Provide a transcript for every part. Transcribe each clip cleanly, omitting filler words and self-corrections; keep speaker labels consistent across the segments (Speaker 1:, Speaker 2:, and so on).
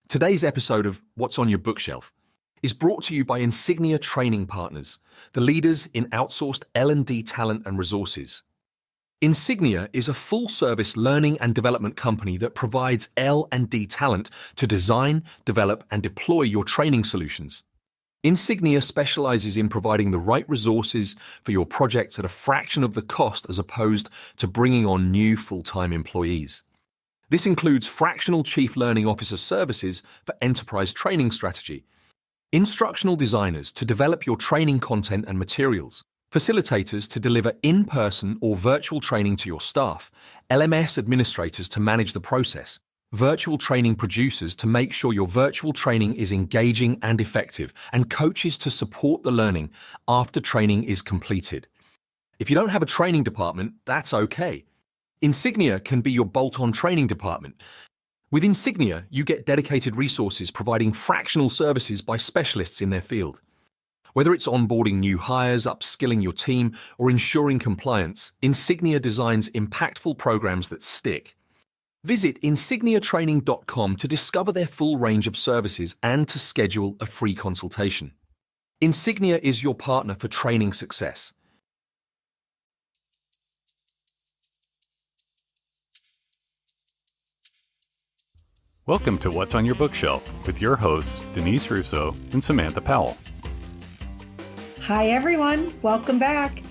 Speaker 1: Today's episode of What's on Your Bookshelf is brought to you by Insignia Training Partners, the leaders in outsourced L&D talent and resources. Insignia is a full-service learning and development company that provides L&D talent to design, develop, and deploy your training solutions. Insignia specializes in providing the right resources for your projects at a fraction of the cost as opposed to bringing on new full-time employees. This includes fractional Chief Learning Officer services for enterprise training strategy, instructional designers to develop your training content and materials, facilitators to deliver in-person or virtual training to your staff, LMS administrators to manage the process, virtual training producers to make sure your virtual training is engaging and effective, and coaches to support the learning after training is completed. If you don't have a training department, that's okay. Insignia can be your bolt-on training department. With Insignia, you get dedicated resources providing fractional services by specialists in their field. Whether it's onboarding new hires, upskilling your team, or ensuring compliance, Insignia designs impactful programs that stick. Visit insigniatraining.com to discover their full range of services and to schedule a free consultation. Insignia is your partner for training success.
Speaker 2: Welcome to What's on Your Bookshelf with your hosts, Denise Russo and Samantha Powell.
Speaker 3: Hi, everyone. Welcome back.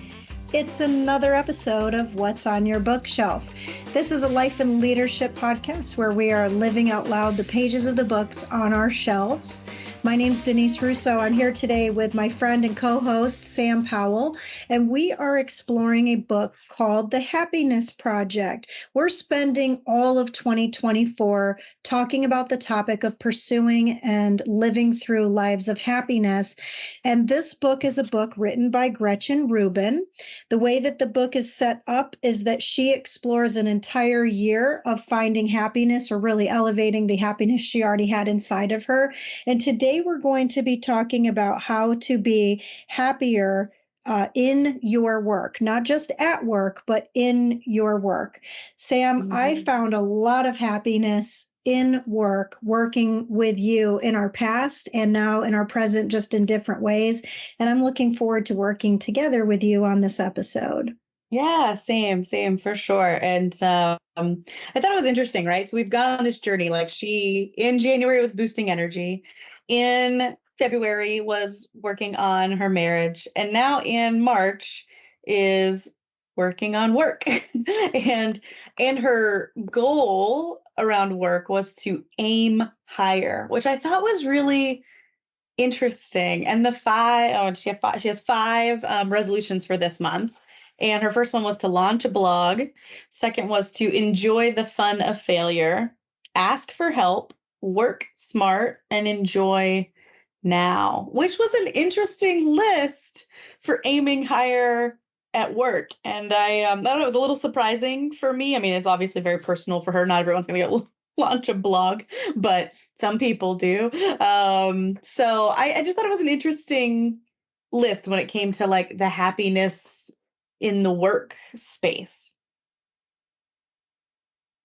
Speaker 3: It's another episode of What's on Your Bookshelf. This is a life and leadership podcast where we are living out loud the pages of the books on our shelves. My name's Denise Russo. I'm here today with my friend and co-host, Sam Powell, and we are exploring a book called The Happiness Project. We're spending all of 2024 talking about the topic of pursuing and living through lives of happiness. And this book is a book written by Gretchen Rubin. The way that the book is set up is that she explores an entire year of finding happiness, or really elevating the happiness she already had inside of her. And today we're going to be talking about how to be happier in your work, not just at work, but in your work. Sam, I found a lot of happiness in work, working with you in our past and now in our present, just in different ways. And I'm looking forward to working together with you on this episode.
Speaker 4: Yeah, same for sure. And I thought it was interesting, right? So we've gone on this journey. Like, she in January was boosting energy, in February was working on her marriage, and now in March is working on work. and her goal around work was to aim higher, which I thought was really interesting. And she has five resolutions for this month. And her first one was to launch a blog. Second was to enjoy the fun of failure, ask for help, work smart, and enjoy now, which was an interesting list for aiming higher at work. And I don't know, it was a little surprising for me. I mean, it's obviously very personal for her. Not everyone's going to go launch a blog, but some people do. So I just thought it was an interesting list when it came to like the happiness in the work space.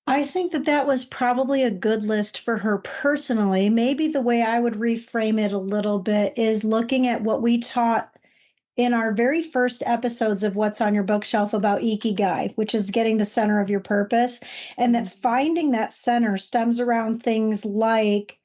Speaker 3: I think that was probably a good list for her personally. Maybe the way I would reframe it a little bit is looking at what we taught in our very first episodes of What's on Your Bookshelf about Ikigai, which is getting the center of your purpose. And that finding that center stems around things like,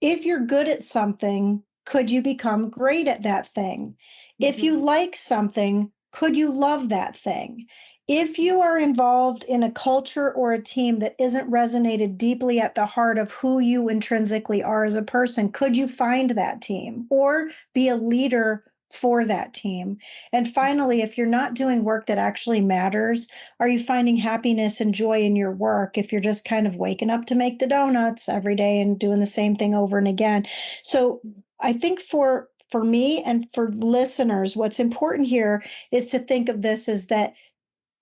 Speaker 3: if you're good at something, could you become great at that thing? If you like something, could you love that thing? If you are involved in a culture or a team that isn't resonated deeply at the heart of who you intrinsically are as a person, could you find that team or be a leader for that team? And finally, if you're not doing work that actually matters, are you finding happiness and joy in your work if you're just kind of waking up to make the donuts every day and doing the same thing over and again? So I think for me and for listeners, what's important here is to think of this as that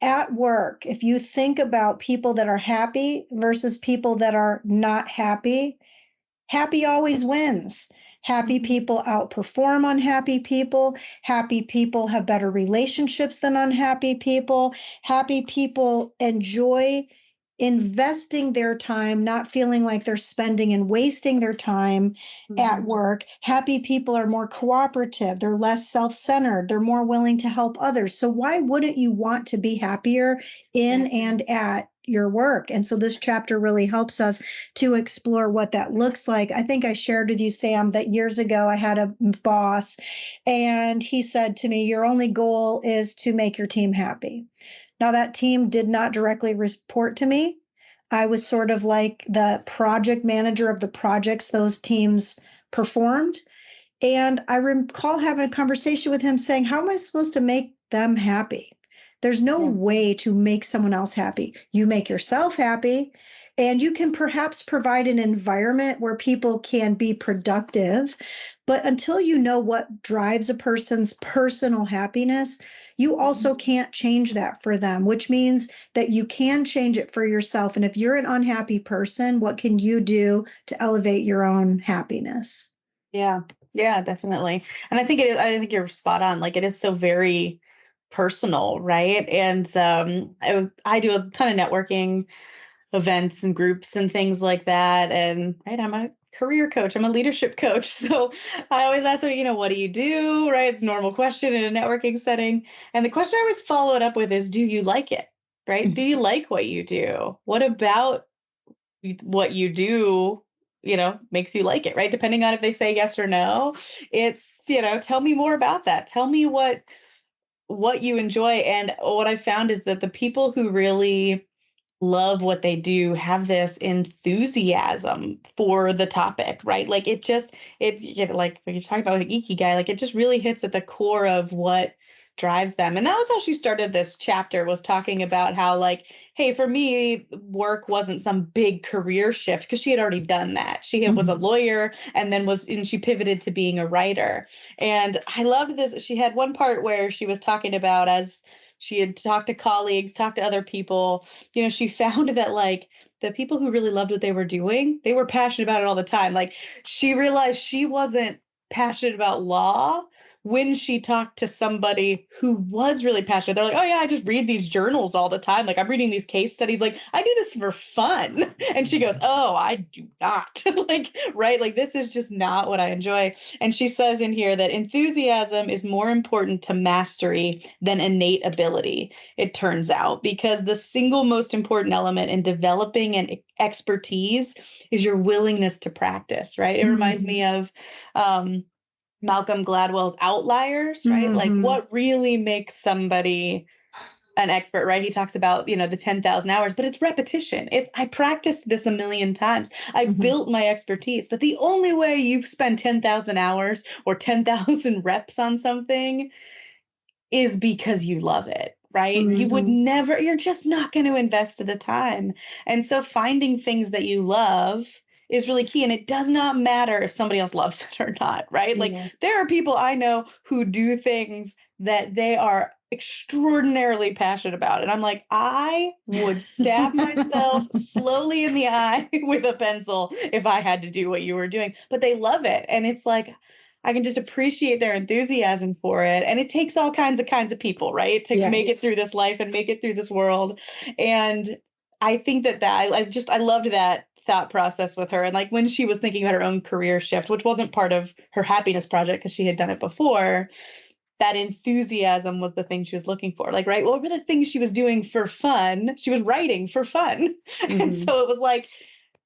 Speaker 3: at work, if you think about people that are happy versus people that are not happy, happy always wins. Happy people outperform unhappy people. Happy people have better relationships than unhappy people. Happy people enjoy investing their time, not feeling like they're spending and wasting their time at work. Happy people are more cooperative. They're less self-centered. They're more willing to help others. So why wouldn't you want to be happier in and at your work? And so this chapter really helps us to explore what that looks like. I think I shared with you, Sam, that years ago I had a boss and he said to me, your only goal is to make your team happy. Now, that team did not directly report to me. I was sort of like the project manager of the projects those teams performed. And I recall having a conversation with him saying, how am I supposed to make them happy? There's no way to make someone else happy. You make yourself happy, and you can perhaps provide an environment where people can be productive. But until you know what drives a person's personal happiness, you also can't change that for them, which means that you can change it for yourself. And if you're an unhappy person, what can you do to elevate your own happiness?
Speaker 4: Yeah, definitely. And I think I think you're spot on. Like, it is so very personal, right? And I do a ton of networking events and groups and things like that. And right, I'm a career coach. I'm a leadership coach. So I always ask them, what do you do? Right. It's a normal question in a networking setting. And the question I always follow it up with is, do you like it? Right. Do you like what you do? What about what you do, makes you like it? Right. Depending on if they say yes or no, it's, tell me more about that. Tell me what you enjoy. And what I found is that the people who really love what they do have this enthusiasm for the topic, right? Like like when you're talking about with Ikigai, like it just really hits at the core of what drives them. And that was how she started this chapter, was talking about how, like, hey, for me, work wasn't some big career shift, because she had already done that. She was a lawyer and then she pivoted to being a writer. And I loved this. She had one part where she was talking about, as she had talked to colleagues, talked to other people, she found that, like, the people who really loved what they were doing, they were passionate about it all the time. Like, she realized she wasn't passionate about law when she talked to somebody who was really passionate. They're like, oh yeah, I just read these journals all the time. Like, I'm reading these case studies. Like, I do this for fun. And she goes, oh, I do not. Like, right. Like, this is just not what I enjoy. And she says in here that enthusiasm is more important to mastery than innate ability, it turns out, because the single most important element in developing an expertise is your willingness to practice, right? It reminds me of, Malcolm Gladwell's Outliers, right? Like, what really makes somebody an expert, right? He talks about, the 10,000 hours, but it's repetition. I practiced this a million times. I built my expertise, but the only way you spend 10,000 hours or 10,000 reps on something is because you love it, right? You would never, you're just not going to invest the time. And so finding things that you love is really key. And it does not matter if somebody else loves it or not, right? Like, there are people I know who do things that they are extraordinarily passionate about. And I'm like, I would stab myself slowly in the eye with a pencil if I had to do what you were doing. But they love it. And it's like, I can just appreciate their enthusiasm for it. And it takes all kinds of people, right, to make it through this life and make it through this world. And I think that I loved that thought process with her. And like, when she was thinking about her own career shift, which wasn't part of her happiness project because she had done it before, that enthusiasm was the thing she was looking for. Like, right, what were the things she was doing for fun? She was writing for fun. And so it was like,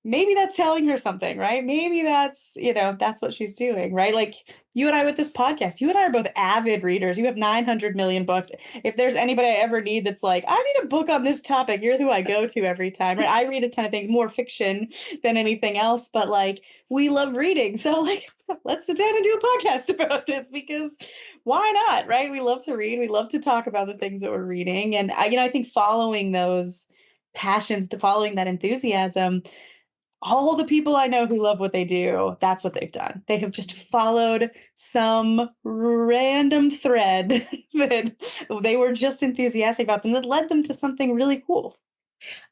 Speaker 4: maybe that's telling her something, right? Maybe that's, that's what she's doing, right? Like, you and I with this podcast, you and I are both avid readers. You have 900 million books. If there's anybody I ever need that's like, I need a book on this topic, you're who I go to every time, right? I read a ton of things, more fiction than anything else, but like, we love reading. So like, let's sit down and do a podcast about this, because why not, right? We love to read. We love to talk about the things that we're reading. And I think following those passions, following that enthusiasm, all the people I know who love what they do, that's what they've done. They have just followed some random thread that they were just enthusiastic about them that led them to something really cool.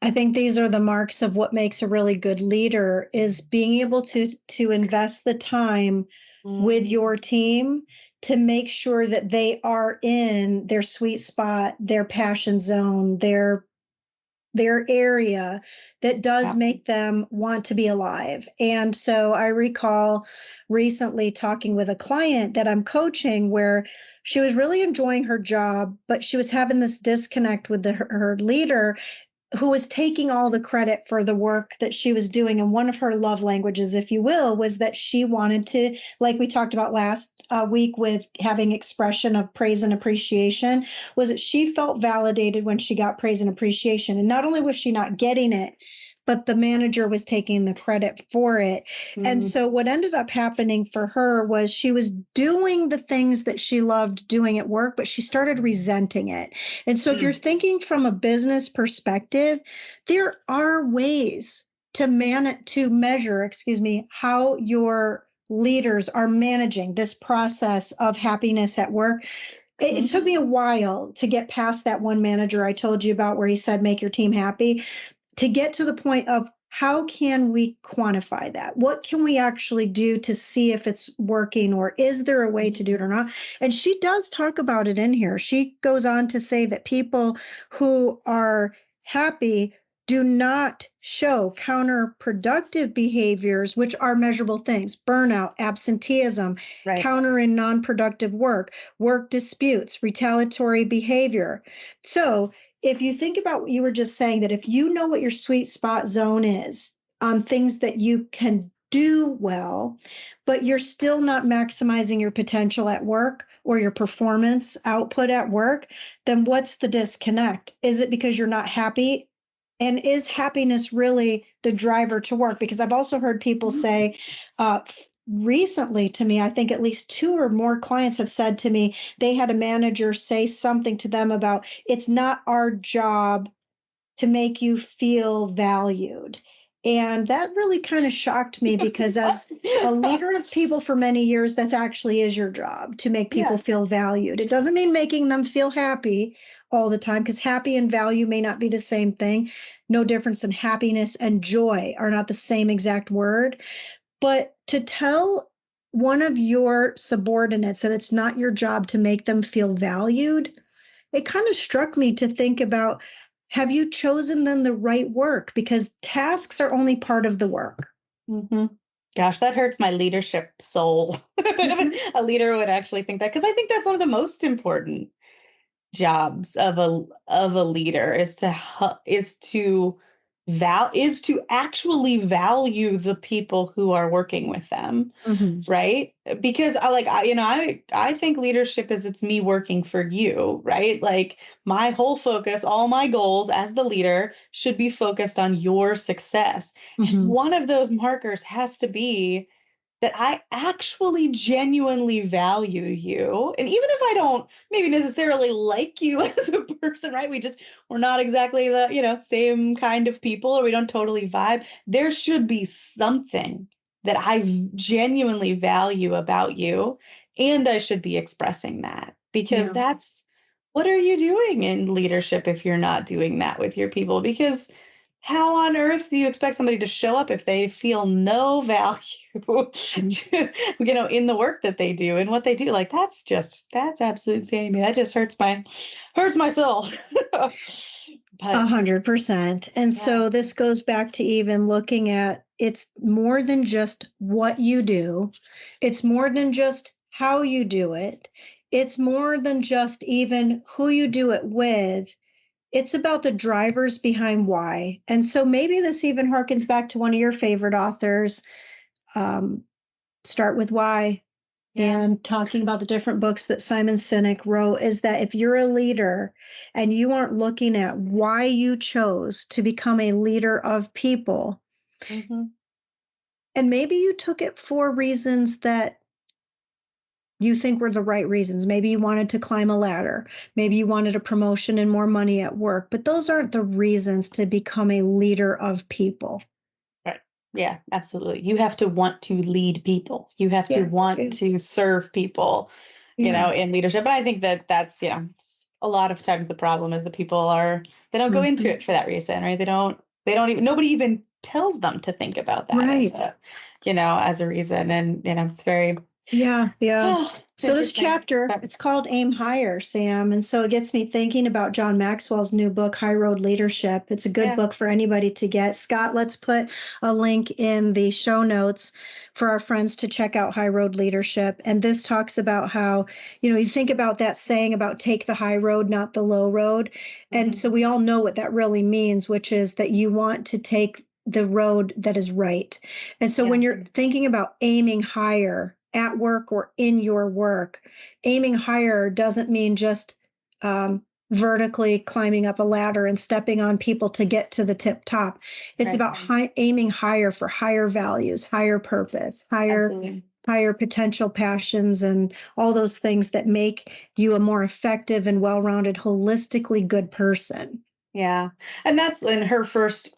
Speaker 3: I think these are the marks of what makes a really good leader, is being able to invest the time with your team to make sure that they are in their sweet spot, their passion zone, their their area that does make them want to be alive. And so I recall recently talking with a client that I'm coaching where she was really enjoying her job, but she was having this disconnect with her leader who was taking all the credit for the work that she was doing. And one of her love languages, if you will, was that she wanted to, like we talked about last week with having expression of praise and appreciation, was that she felt validated when she got praise and appreciation. And not only was she not getting it, but the manager was taking the credit for it. And so what ended up happening for her was she was doing the things that she loved doing at work, but she started resenting it. And so if you're thinking from a business perspective, there are ways to measure, how your leaders are managing this process of happiness at work. It took me a while to get past that one manager I told you about where he said, make your team happy, to get to the point of how can we quantify that? What can we actually do to see if it's working, or is there a way to do it or not? And she does talk about it in here. She goes on to say that people who are happy do not show counterproductive behaviors, which are measurable things: burnout, absenteeism, countering non-productive work, work disputes, retaliatory behavior. So if you think about what you were just saying, that if you know what your sweet spot zone is on things that you can do well, but you're still not maximizing your potential at work or your performance output at work, then what's the disconnect? Is it because you're not happy? And is happiness really the driver to work? Because I've also heard people say, recently to me, I think at least 2 or more clients have said to me, they had a manager say something to them about, it's not our job to make you feel valued. And that really kind of shocked me, because as a leader of people for many years, that actually is your job, to make people feel valued. It doesn't mean making them feel happy all the time, because happy and value may not be the same thing. No difference in happiness and joy are not the same exact word. But to tell one of your subordinates that it's not your job to make them feel valued, it kind of struck me to think about, have you chosen then the right work? Because tasks are only part of the work.
Speaker 4: Gosh, that hurts my leadership soul. A leader would actually think that, because I think that's one of the most important jobs of a leader is to actually value the people who are working with them, right? Because I think leadership is, it's me working for you, right? Like, my whole focus, all my goals as the leader should be focused on your success. And one of those markers has to be that I actually genuinely value you. And even if I don't maybe necessarily like you as a person, right? We're not exactly the, same kind of people, or we don't totally vibe. There should be something that I genuinely value about you. And I should be expressing that, because that's, what are you doing in leadership if you're not doing that with your people? Because how on earth do you expect somebody to show up if they feel no value, in the work that they do and what they do? Like, that's absolute insanity. That just hurts my soul.
Speaker 3: 100%. And so this goes back to even looking at, it's more than just what you do. It's more than just how you do it. It's more than just even who you do it with. It's about the drivers behind why. And so maybe this even harkens back to one of your favorite authors, Start With Why, and talking about the different books that Simon Sinek wrote, is that if you're a leader and you aren't looking at why you chose to become a leader of people, and maybe you took it for reasons that you think were the right reasons. Maybe you wanted to climb a ladder. Maybe you wanted a promotion and more money at work, but those aren't the reasons to become a leader of people.
Speaker 4: Right. Yeah, absolutely. You have to want to lead people. You have to want to serve people, in leadership. But I think that's, a lot of times the problem is the people they don't go into it for that reason, right? They don't even, nobody even tells them to think about that as a reason. And, it's very,
Speaker 3: Yeah, yeah.
Speaker 4: Oh,
Speaker 3: So this
Speaker 4: interesting.
Speaker 3: chapter, it's called Aim Higher, Sam. And so it gets me thinking about John Maxwell's new book, High Road Leadership. It's a good
Speaker 4: Yeah.
Speaker 3: book for anybody to get. Scott, let's put a link in the show notes for our friends to check out High Road Leadership. And this talks about how, you think about that saying about take the high road, not the low road. And so we all know what that really means, which is that you want to take the road that is right. And so when you're thinking about aiming higher at work or in your work, aiming higher doesn't mean just vertically climbing up a ladder and stepping on people to get to the tip top. It's about aiming higher for higher values, higher purpose, higher potential passions, and all those things that make you a more effective and well-rounded, holistically good person.
Speaker 4: Yeah. And that's in her first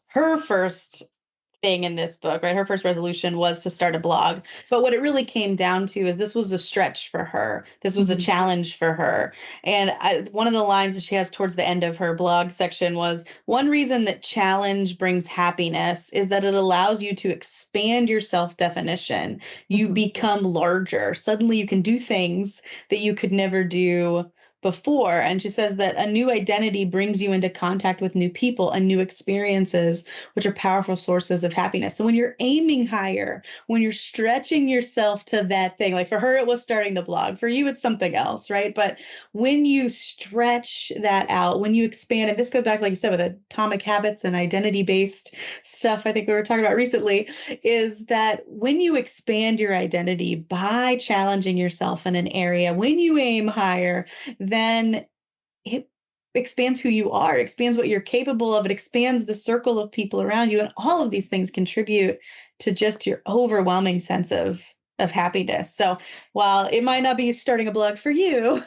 Speaker 4: thing in this book, right? Her first resolution was to start a blog. But what it really came down to is this was a stretch for her. This was a challenge for her. And one of the lines that she has towards the end of her blog section was, one reason that challenge brings happiness is that it allows you to expand your self-definition. You become larger. Suddenly you can do things that you could never do before. And she says that a new identity brings you into contact with new people and new experiences, which are powerful sources of happiness. So when you're aiming higher, when you're stretching yourself to that thing, like for her, it was starting the blog. For you, it's something else, right? But when you stretch that out, when you expand, and this goes back, like you said, with atomic habits and identity-based stuff, I think we were talking about recently, is that when you expand your identity by challenging yourself in an area, when you aim higher, then it expands who you are, it expands what you're capable of, it expands the circle of people around you. And all of these things contribute to just your overwhelming sense of happiness. So while it might not be starting a blog for you,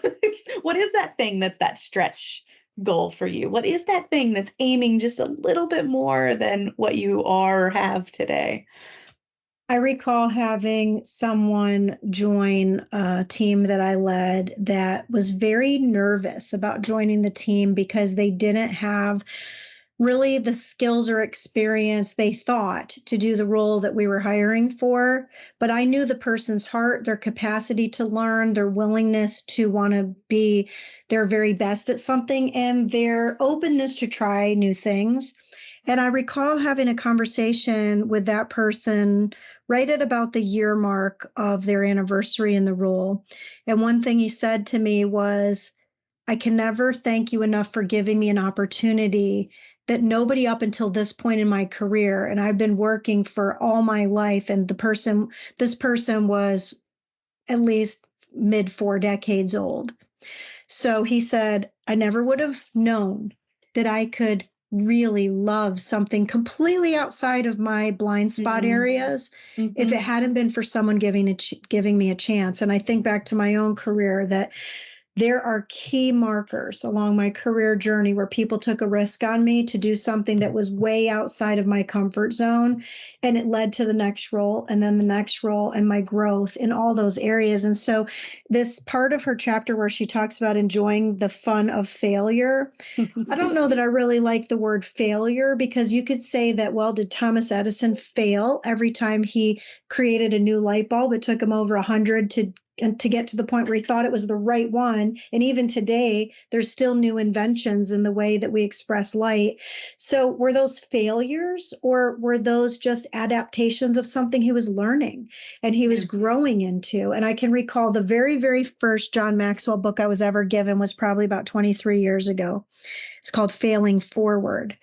Speaker 4: what is that thing that's that stretch goal for you? What is that thing that's aiming just a little bit more than what you are or have today?
Speaker 3: I recall having someone join a team that I led that was very nervous about joining the team because they didn't have really the skills or experience they thought to do the role that we were hiring for. But I knew the person's heart, their capacity to learn, their willingness to want to be their very best at something, and their openness to try new things. And I recall having a conversation with that person right at about the year mark of their anniversary in the role. And one thing he said to me was, I can never thank you enough for giving me an opportunity that nobody up until this point in my career, and I've been working for all my life, and this person was at least mid 4 decades old. So he said, I never would have known that I could really love something completely outside of my blind spot areas if it hadn't been for someone giving me a chance. And I think back to my own career that there are key markers along my career journey where people took a risk on me to do something that was way outside of my comfort zone. And it led to the next role and then the next role and my growth in all those areas. And so this part of her chapter where she talks about enjoying the fun of failure, I don't know that I really like the word failure, because you could say that, well, did Thomas Edison fail every time he created a new light bulb? It took him over 100 to get to the point where he thought it was the right one. And even today, there's still new inventions in the way that we express light. So were those failures, or were those just adaptations of something he was learning and he was growing into? And I can recall the very, very first John Maxwell book I was ever given was probably about 23 years ago. It's called Failing Forward.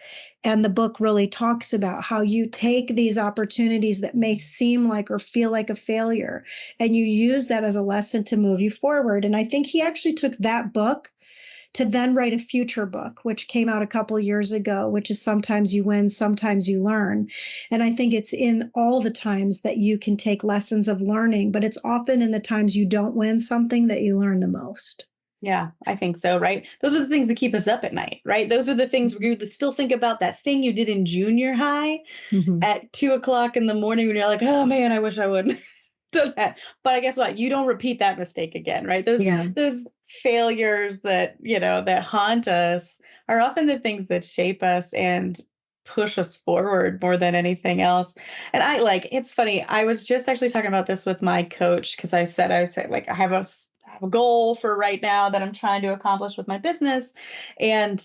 Speaker 3: And the book really talks about how you take these opportunities that may seem like or feel like a failure, and you use that as a lesson to move you forward. And I think he actually took that book to then write a future book, which came out a couple years ago, which is Sometimes You Win, Sometimes You Learn. And I think it's in all the times that you can take lessons of learning, but it's often in the times you don't win something that you learn the most.
Speaker 4: Yeah, I think so, right? Those are the things that keep us up at night, right? Those are the things where you still think about that thing you did in junior high at 2:00 in the morning when you're like, oh man, I wish I would do that. But guess what? You don't repeat that mistake again, right? Those failures that, that haunt us are often the things that shape us. And push us forward more than anything else. And it's funny. I was just actually talking about this with my coach because I said, like, I have a goal for right now that I'm trying to accomplish with my business. And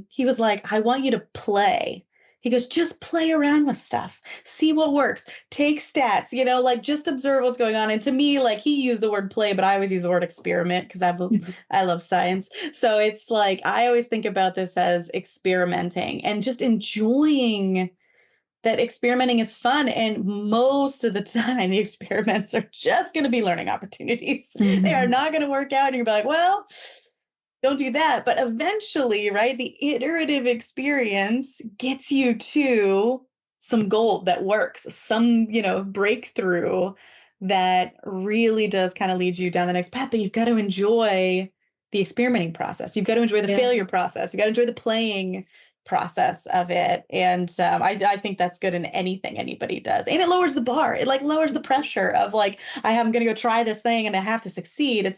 Speaker 4: he was like, I want you to play. He goes, just play around with stuff, see what works, take stats, like just observe what's going on. And to me, like he used the word play, but I always use the word experiment because I love science. So it's like, I always think about this as experimenting and just enjoying that experimenting is fun. And most of the time, the experiments are just going to be learning opportunities. Mm-hmm. They are not going to work out. And you're like, well, don't do that. But eventually, right, the iterative experience gets you to some gold that works, some, breakthrough that really does kind of lead you down the next path. But you've got to enjoy the experimenting process. You've got to enjoy the failure process. You've got to enjoy the playing process of it. And I think that's good in anything anybody does. And it lowers the bar. It like lowers the pressure of like, I'm going to go try this thing and I have to succeed. I'm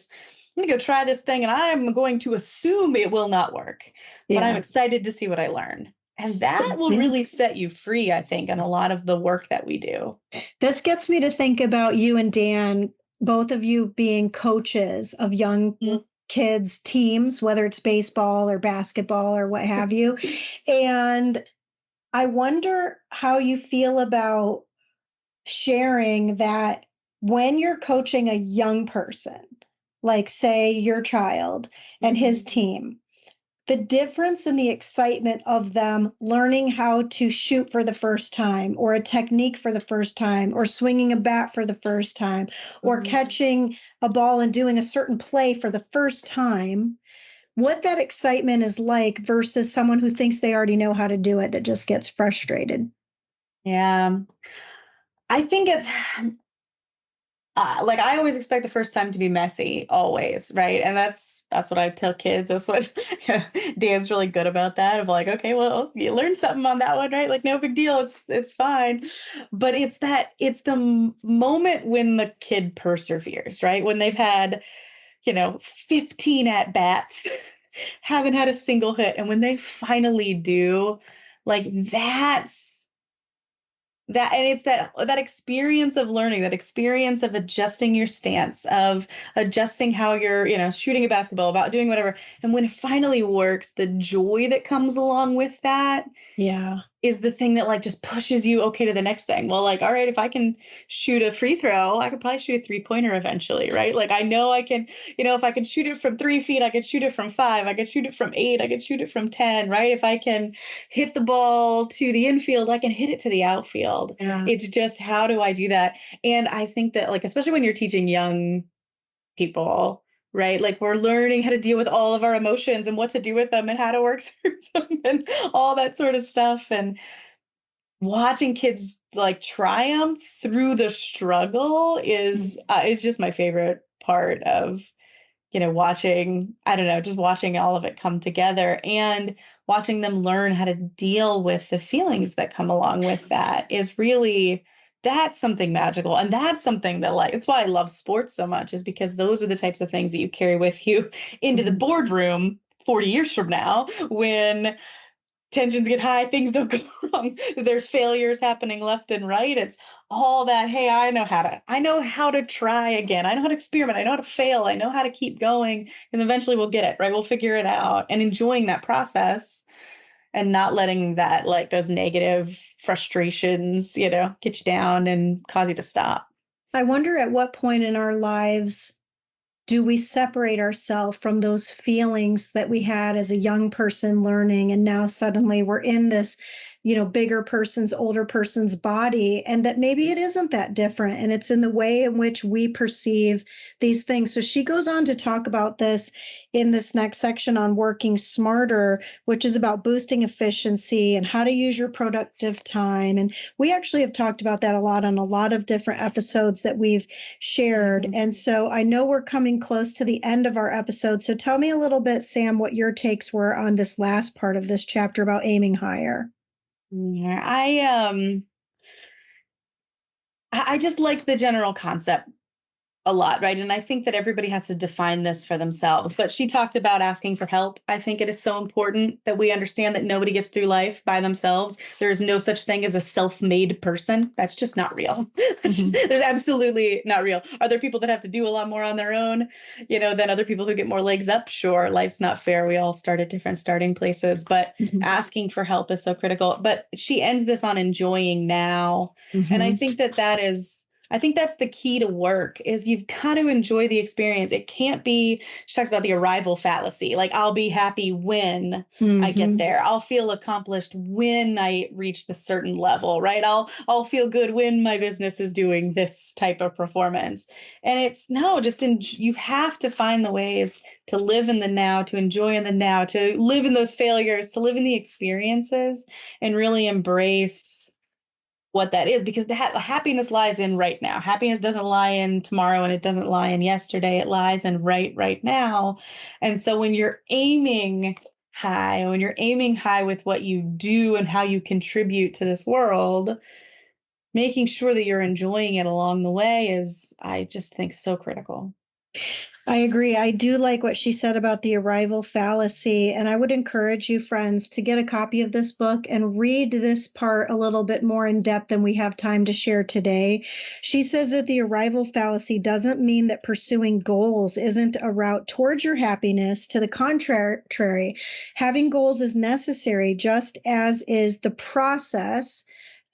Speaker 4: going to go try this thing and I'm going to assume it will not work, but I'm excited to see what I learn. And that will really set you free, I think, on a lot of the work that we do.
Speaker 3: This gets me to think about you and Dan, both of you being coaches of young kids' teams, whether it's baseball or basketball or what have you. And I wonder how you feel about sharing that when you're coaching a young person, like say your child and his team, the difference in the excitement of them learning how to shoot for the first time or a technique for the first time or swinging a bat for the first time or catching a ball and doing a certain play for the first time, what that excitement is like versus someone who thinks they already know how to do it that just gets frustrated.
Speaker 4: Yeah. I think it's like I always expect the first time to be messy, always, right? And that's what I tell kids. That's what Dan's really good about that. Of like, okay, well, you learned something on that one, right? Like, no big deal. It's fine. But it's the moment when the kid perseveres, right? When they've had, 15 at bats, haven't had a single hit, and when they finally do, like and it's that experience of learning, that experience of adjusting your stance, of adjusting how you're, shooting a basketball, about doing whatever. And when it finally works, the joy that comes along with that is the thing that like just pushes you to the next thing. Well, like, all right, if I can shoot a free throw, I could probably shoot a 3-pointer eventually, right? Like I know I can, if I can shoot it from 3 feet, I could shoot it from 5, I could shoot it from 8, I could shoot it from 10, right? If I can hit the ball to the infield, I can hit it to the outfield. Yeah. It's just, how do I do that? And I think that like, especially when you're teaching young people, right? Like we're learning how to deal with all of our emotions and what to do with them and how to work through them and all that sort of stuff. And watching kids like triumph through the struggle is just my favorite part of, watching, I don't know, just watching all of it come together and watching them learn how to deal with the feelings that come along with that is really, that's something magical. And that's something that like, it's why I love sports so much, is because those are the types of things that you carry with you into the boardroom 40 years from now, when tensions get high, things don't go wrong, there's failures happening left and right. It's all that, hey, I know how to try again. I know how to experiment. I know how to fail. I know how to keep going. And eventually we'll get it, right? We'll figure it out, and enjoying that process and not letting that, like those negative frustrations, get you down and cause you to stop.
Speaker 3: I wonder at what point in our lives do we separate ourselves from those feelings that we had as a young person learning, and now suddenly we're in this, bigger person's, older person's body, and that maybe it isn't that different, and it's in the way in which we perceive these things. So she goes on to talk about this in this next section on working smarter, which is about boosting efficiency and how to use your productive time. And we actually have talked about that a lot on a lot of different episodes that we've shared. And so I know we're coming close to the end of our episode. So tell me a little bit, Sam, what your takes were on this last part of this chapter about aiming higher.
Speaker 4: Yeah, I just like the general concept a lot, right? And I think that everybody has to define this for themselves. But she talked about asking for help. I think it is so important that we understand that nobody gets through life by themselves. There is no such thing as a self-made person. That's just not real. There's absolutely not real. Are there people that have to do a lot more on their own, than other people who get more legs up? Sure, life's not fair. We all start at different starting places, but asking for help is so critical. But she ends this on enjoying now. And I think I think that's the key to work, is you've got to enjoy the experience. It can't be, she talks about the arrival fallacy. Like, I'll be happy when I get there. I'll feel accomplished when I reach the certain level, right? I'll feel good when my business is doing this type of performance. And it's you have to find the ways to live in the now, to enjoy in the now, to live in those failures, to live in the experiences, and really embrace what that is, because the happiness lies in right now. Happiness doesn't lie in tomorrow, and it doesn't lie in yesterday. It lies in right now. And so when you're aiming high with what you do and how you contribute to this world, making sure that you're enjoying it along the way is, I just think, so critical.
Speaker 3: I agree. I do like what she said about the arrival fallacy. And I would encourage you, friends, to get a copy of this book and read this part a little bit more in depth than we have time to share today. She says that the arrival fallacy doesn't mean that pursuing goals isn't a route towards your happiness. To the contrary, having goals is necessary, just as is the process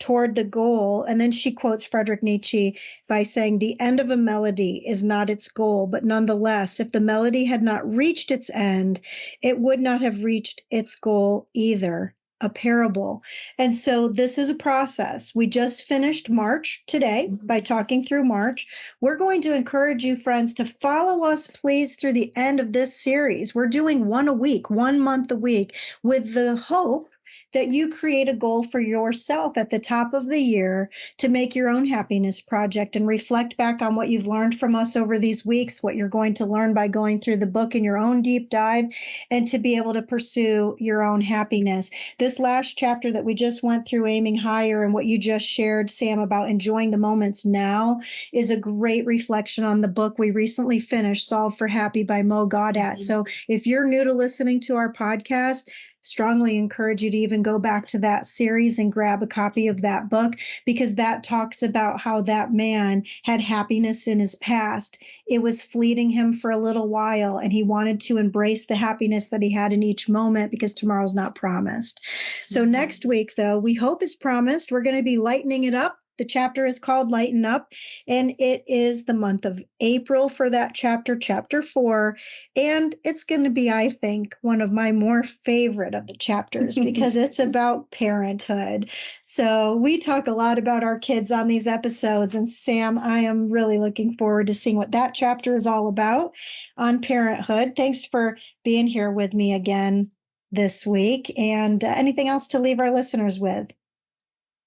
Speaker 3: toward the goal. And then she quotes Friedrich Nietzsche by saying, the end of a melody is not its goal, but nonetheless, if the melody had not reached its end, it would not have reached its goal either. A parable. And so this is a process. We just finished March today by talking through March. We're going to encourage you, friends, to follow us, please, through the end of this series. We're doing 1 a week, 1 month a week, with the hope that you create a goal for yourself at the top of the year to make your own happiness project and reflect back on what you've learned from us over these weeks, what you're going to learn by going through the book in your own deep dive, and to be able to pursue your own happiness. This last chapter that we just went through, Aiming Higher, and what you just shared, Sam, about enjoying the moments now, is a great reflection on the book we recently finished, Solve for Happy by Mo Gaudat. So if you're new to listening to our podcast, strongly encourage you to even go back to that series and grab a copy of that book, because that talks about how that man had happiness in his past. It was fleeting him for a little while, and he wanted to embrace the happiness that he had in each moment, because tomorrow's not promised. So next week, though, we hope is promised, we're going to be lightening it up. The chapter is called Lighten Up, and it is the month of April for that chapter, chapter 4. And it's going to be, I think, one of my more favorite of the chapters because it's about parenthood. So we talk a lot about our kids on these episodes. And Sam, I am really looking forward to seeing what that chapter is all about on parenthood. Thanks for being here with me again this week. And anything else to leave our listeners with?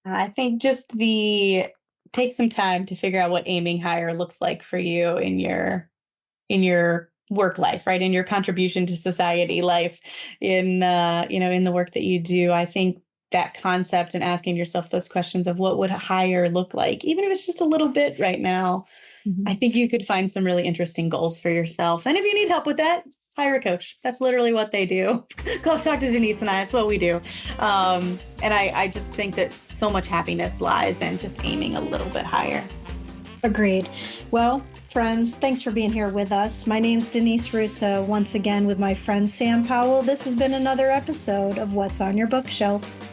Speaker 4: I think just take some time to figure out what aiming higher looks like for you in your work life, right? In your contribution to society life, in the work that you do. I think that concept and asking yourself those questions of what would higher look like, even if it's just a little bit right now, I think you could find some really interesting goals for yourself. And if you need help with that, hire a coach. That's literally what they do. Go talk to Denise and I. That's what we do. And I just think that so much happiness lies in just aiming a little bit higher.
Speaker 3: Agreed. Well, friends, thanks for being here with us. My name's Denise Russo, once again with my friend Sam Powell. This has been another episode of What's on Your Bookshelf.